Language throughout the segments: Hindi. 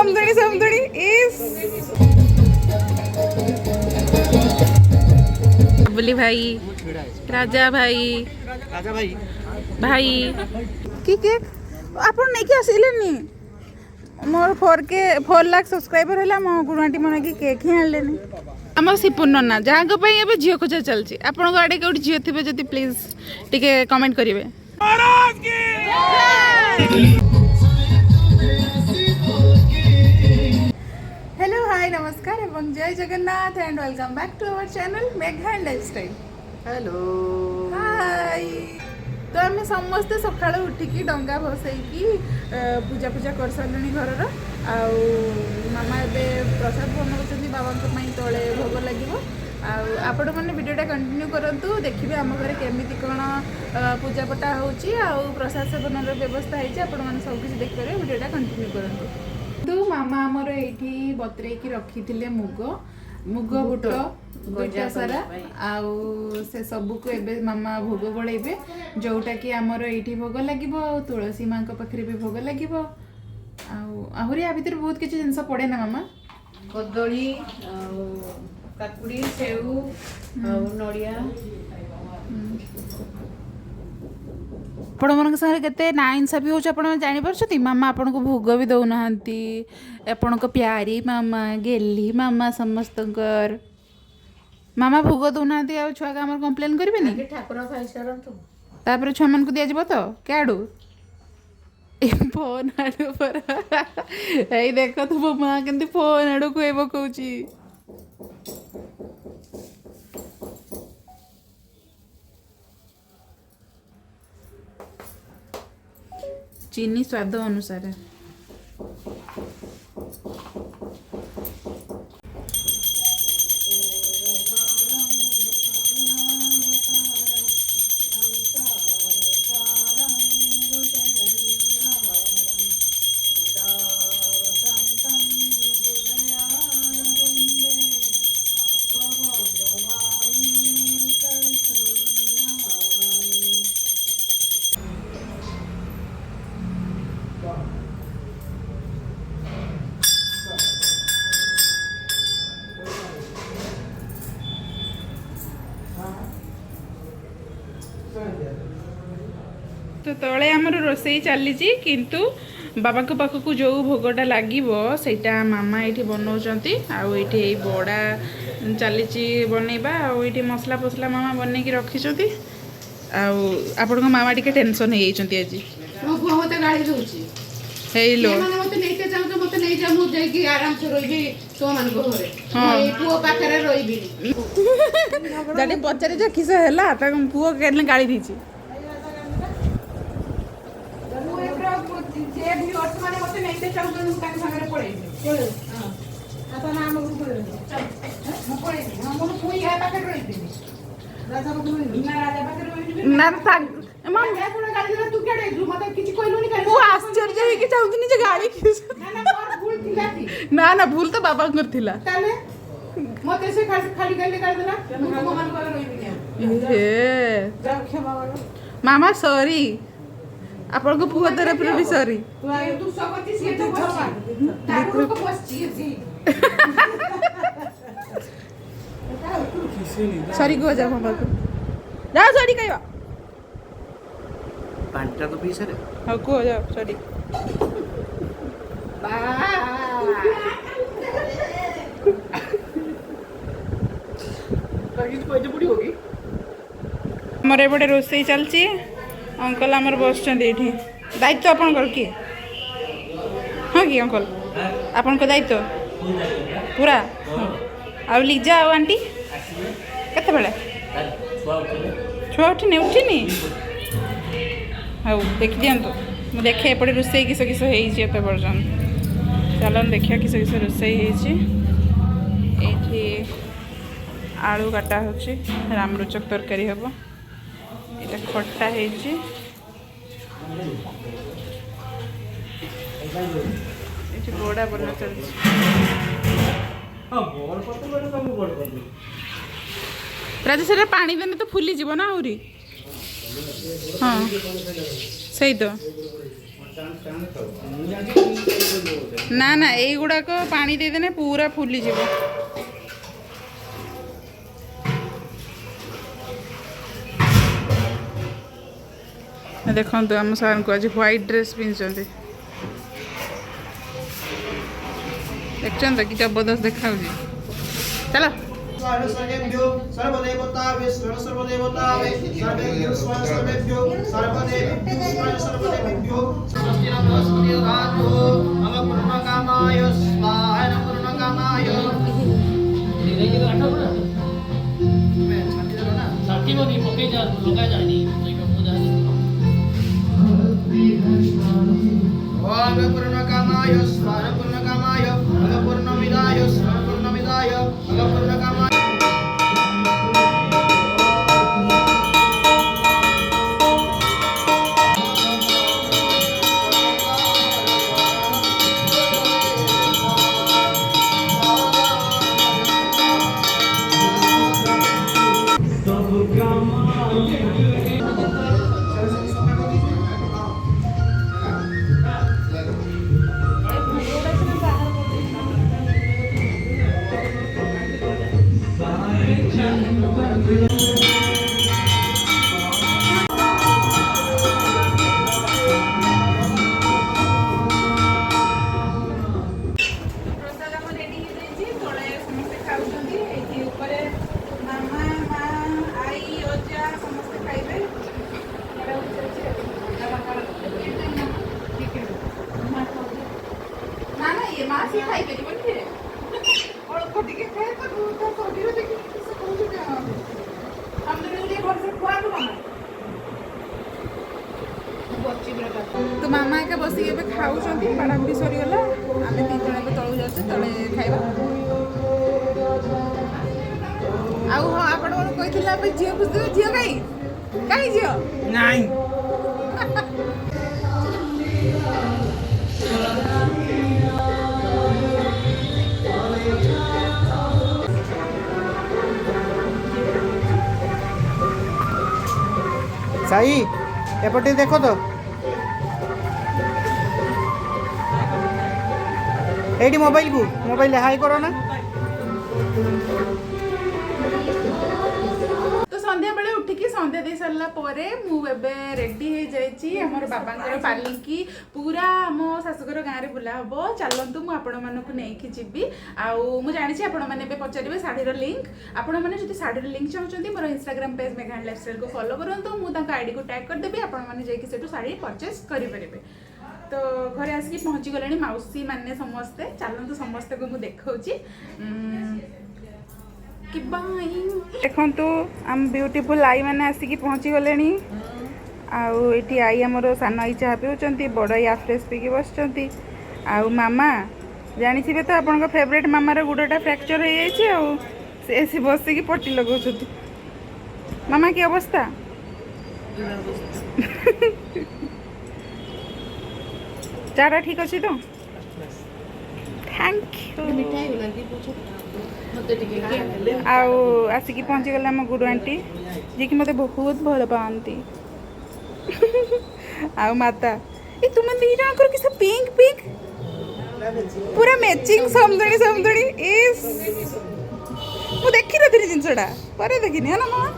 समदणी समदणी इस बुली भाई राजा भाई भाई की केक आपन नहीं के आसिलेनी मोर 4 लाख सब्सक्राइबर है मो गुणाटी मन की केक ही आनलेनी आम सिपुन नना जहाँ ए झील खोजा चलती आपण आड़े कौटी झील थे जब प्लीज टिके कमेंट करेंगे। हेलो हाय नमस्कार एवं जय Jagannath and welcome back to our channel Megha and lifestyle. Hello hi तो आम समस्ते सका उठिकी डंगा भसैकी पूजा पूजा कर सारे घर मामा एवं प्रसाद बनाऊँ बाबा तले भोग लगे आपण मैंने वीडियोटा कंटिन्यू करूँ देखिए आम घर केमी कौन पूजा पटा हो प्रसाद सेवन व्यवस्था है आपण मैंने सबकि देखिए वीडियोटा कंटिन्यू करूँ। तो मामा आमर ये बतरेकी रखी थे मुग मुग बुट दुईटा सारा आउ से सबू को एबे मामा भोग बड़े जोटा कि आमर ये भोग लगे तुलसी माँ पाखे भी भोग लगे आहरी या भर बहुत किसी जिन पड़े ना मामा कदली काकुड़ी सेऊ नड़िया आपण मन साथे ना इंसाफी हो जापार मामा आपन को भोग भी दौना आपण को प्यारी मामा गेली मामा समस्त मामा भोग दौना छुआ का कम्प्लेन करेंगे ठाकुर खाई तापर छुआ मान को दिज्व तो क्या आड़ू फोन आड़ू पर यही देख तु मो माँ के फोन आड़ू खुए पकाऊँ चीनी स्वाद अनुसार तो तले आमर रोसई चली किंतु बाबा को पाखक जो भोगटा लगे सेटा मामा ये बनाऊँच आईटी बड़ा चली बनइबा आईटी मसला फसला मामा बन की रखी आपण मामा टे टेंशन हो आज गाड़ी दूसरी हेलो मत नहीं चाहूँ मत नहीं जा मु जाई आराम से रही तो मान को घरे हां पुओ पाखरे रही जाने पचारे जा किस हैला ता पुओ केने गाड़ी दीची मु एकरा जे भी अर्थ माने मत नहीं चाहूँ तो कान संगे पड़े हां आता नाम को पड़े मु पड़े हम पुई है पाखरे रही राजा पाखरे ना राजा पाखरे रही ना मां या थोड़ा गाड़ी दे तू केडे तू मत किछि कहलो नहीं वो आश्चर्य है कि चाहूतनी जे गाड़ी किस ना ना और भूल थिला थी ना भूल तो बाबा कर थिला ताले मते से खाली गाड़ी कर देला मु मन कर रही हे जा क्षमा मामा सॉरी आपन को पुआ तरफ भी सॉरी तू सबती से तो ठाकुर को बसची जी सॉरी गो जा मामा को जा सॉरी कहवा पांटा तो पी सर हां को जा सॉरी मोर एपटे रोसई चलती अंकल आमर बस दायित्व आप किए हाँ कि अंकल आपण दायित्व पूरा आ लिजा आ आंटी केते बेले छुआ उठिनी उठिनी हाँ देखी दिंतु मुझे देखे एपटे रोसई किस किस होते पर्यटन चलन देखिए किस किस रोसई ये आलू काटा होची रामरुचक तरकारी हम ये खट्टा है बड़ा बना चलती राजा से पानी देने तो फुली जीव ना आहरी हाँ सही तो ना ना এইগুড়াক পানি ଦେଇଦେନେ पूरा फुलीଯିବ। देखो आम सार को आज व्हाइट ड्रेस पिंधि देखते कि जबरदस्त देखा चलो सर्वेभ्यो सर्वदेवताभ्यो सर्वदेवताभ्यो सर्वेभ्यो सर्वदेवेभ्यो सर्वदेवेभ्यो स्वस्ति नमः स्वस्ति दधातु मम पूर्णकामाय स्वाहा नमः पूर्णकामाय ओम पूर्णकामाय स्वाहा पूर्णकामाय मम पूर्णमिदाय स्वाहा पूर्णमिदाय मम पूर्णकामाय तो मामा एका बसिक खाऊ बाढ़ाबुड़ी सरीगला आम तीन जन तलू जाऊँ तले खाइबा आउ हाँ आपण कही झील बुझे झील कहीं कहीं झील नहीं साई एपटे देखो तो एडी मोबाइल हाई करो ना। तो संध्या बेले उठिकी संध्या दे सारा पर मुझे रेडी हो जाइए आमर बाबा पालिकी पूरा मो शाशुघर गाँव में बुला हम चलतु मुझे नहीं जी आउ जानी आपण मैंने पचारे शाढ़ीर लिंक आपण मैंने जो शाढ़ीर लिंक चाहते मोर इंस्टाग्राम पेज मेघा लाइफस्टाइल को फॉलो करूँ मुझे आईडी को टैग करदेवी आपड़ी शाढ़ी परचेस करेंगे। तो घरे आसिक पहुँची गले मौसी मैंने समस्ते चलतु समस्त को मुझे देखी देखु आम ब्यूटीफुल आई मैंने आसिक पहुँची गले आई आई आमर सान आई चाह पिउचंती बड़ आई फ्रेश पीकी बस आउ मामा जानी तो आपन फेवरेट मामार गुड़टा फ्रैक्चर हो जाए बसिकी पट्टी लगाउछथि मामा की अवस्था चारा ठीक अच्छे तो थैंक यू आउ आसिकी पहुँची गले आम गुरु आंटी जी कि मत बहुत भल पाती आउ माता ए तुम दी जन किस पिंक पिंक पूरा मैचिंग समदणी समदणी इस मु देखि नथि जिनसटा पर देखिनी है ना मामा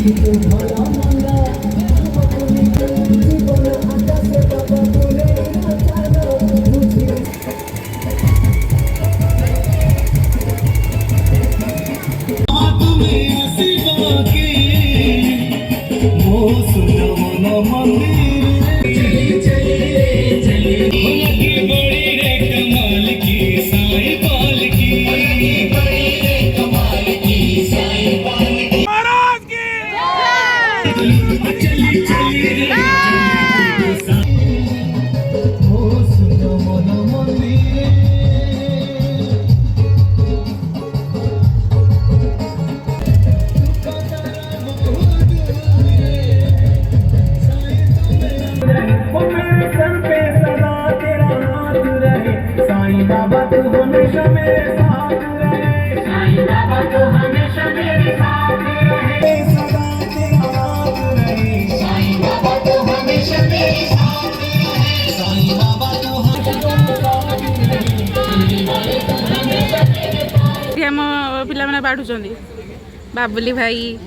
आम पिला मैंने बाढ़ुंट बाबुली भाई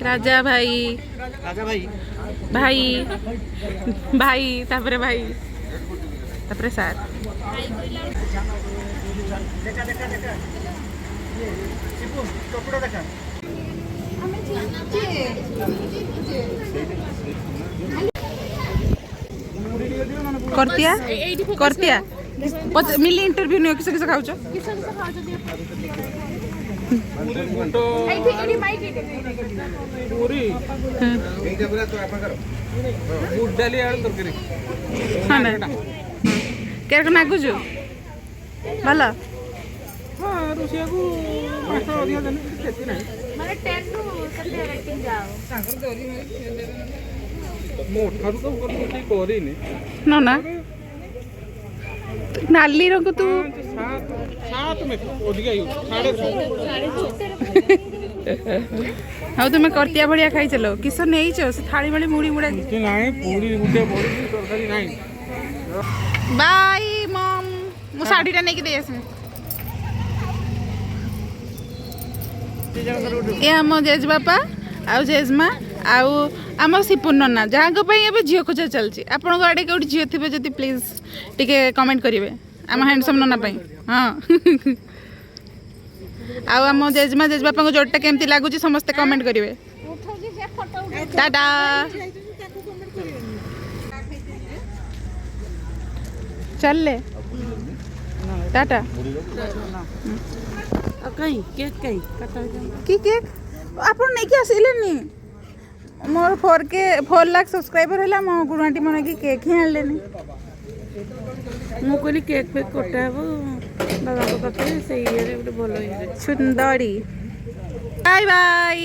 राजा भाई राजा भाई भाई भाई तापरे भाई तापरे सार करतिया करतिया मिली इंटरव्यू नहीं किस किस खाऊछ पूरी बुट डाली आलू तरकारी हाँ ना केरक नागुछु भल हाँ रोषिया को मास्टर अधिक देने खेती नहीं ମାନେ 10 ରୁ କେତେ ରେଟିଂ ଯାଅ मोठारू तो कोठी करिनी ना ना नाली रंग तू सात में अधिक आयु 6.5 हाँ तुम्हें करतिया भड़िया खाई चलो किस नहीं से थाली वाली मुड़ी मुड़ा କିଛି ନାହିଁ ପୁରୀ ଗୋଟେ ବଡି ତରକାରୀ ନାହିଁ बाय मम मो साड़ीटा नहीं दे आस ये आम जेजबापा आउ जेजमा आउ आम सिपुन नना जहाँ ए झील खोजा चलती आपण आड़े कौट झील थे जब प्लीज टिके कमेंट करेंगे आम हैंडसम नना हाँ आउ आम जेजमा जेजबापा को जोड़टा केमती लगुच समस्ते कमेंट करेंगे टाटा चल टाटा कहीं केक कहीं की केक आपण नहीं कि आसिले नी मोर 4 लाख सब्सक्राइबर है मो गुरुआंटी मन की केक ही आनले नी ମୁଁ କହିଲି କେକ୍ ଫେକ୍ କଟା ହେବ ବାବାଙ୍କ ପାଖରେ ସେଇ ଇଏରେ ଗୋଟେ ଭଲ ଇଏରେ सुंदरी बाय बाय